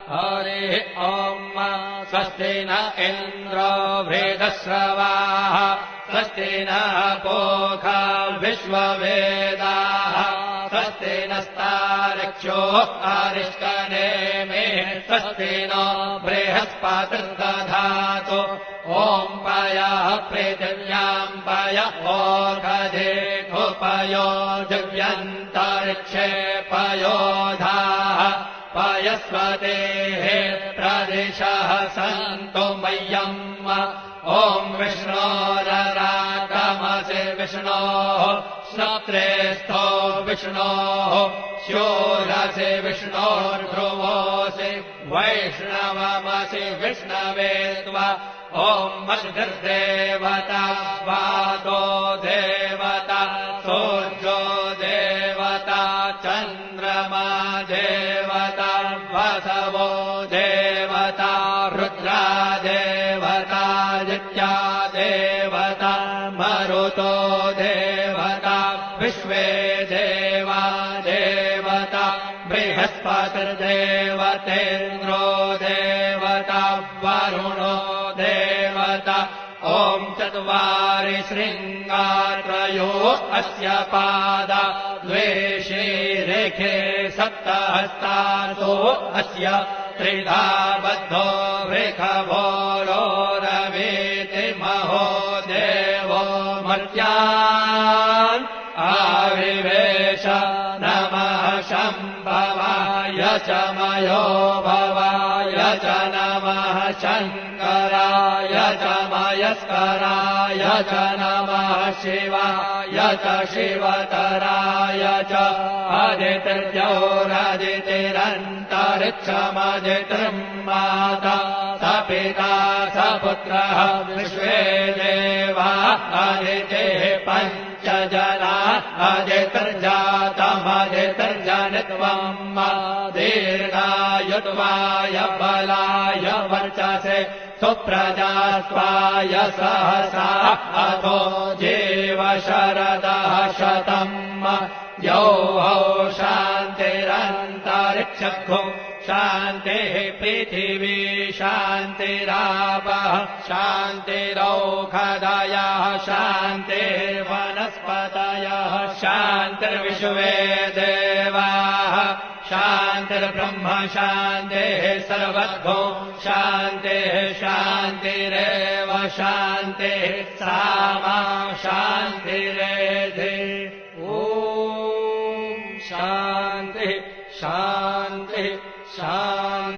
हरिः ॐ स्वस्ति न इन्द्रो वृद्धश्रवाः स्वस्ति नः पूषा विश्ववेदाः स्वस्ति नस्तार्क्ष्यो अरिष्टनेमिः स्वस्ति नो बृहस्पतिर्दधातु ॐ पयः पृथिव्याम् पय ओषधेषु पयो दिव्यन्तरिक्षे पयोधाः पयस्वतेः प्रदिशः सन्तु मह्यम् ॐ विष्णोररागमसि विष्णोः श्रोत्रेस्थो विष्णोः शूरसि विष्णोर्ध्रुवोऽसि वैष्णवमसि विष्णवे त्वा ॐ मद्भिर्देवता वातो देवता सूर्यो देवता चन्द्रमा देवता वसवो देवता रुद्रा देवता नित्या देवता मरुतो देवता विश्वे देवा देवता बृहस्पतिर्देवतेन्द्रो देवता वरुणो देवता ॐ चत्वारि शृङ्गात्रयो अस्य पादा द्वे शीरेखे सप्तहस्तासो अस्य त्रिधा बद्धो वृषभोरो रवीति महो देवो मर्त्यान् आविवेश नमः शम्भवाय च मयो भवाय च नमः शङ्कराय च मयस्कराय च नमः शिवाय च शिवतराय च अदितिर्जौरदितिरन्तरिक्षमदितिर् माता स पिता स पुत्रः विश्वे देवा अदितिः पञ्चजना अदितिर्जातमदितिर्जनित्वम् दीर्घायुत्वाय बलाय वर्चसे सुप्रजास्त्वाय सहसा अथो जीव शरदः शतम् यौहौ शान्तिरन्तरिक्षो शान्तिः पृथिवी शान्तिरापः शान्तिरौषधयः शान्तिर्वनस्पतयः शान्तिर्विश्वे देवाः शान्तिर्ब्रह्म शान्तिः सर्वतो शान्तिः शान्तिरेव शान्तिः सामा शान्तिरेधि ॐ शान्तिः शान्तिः शान्तिः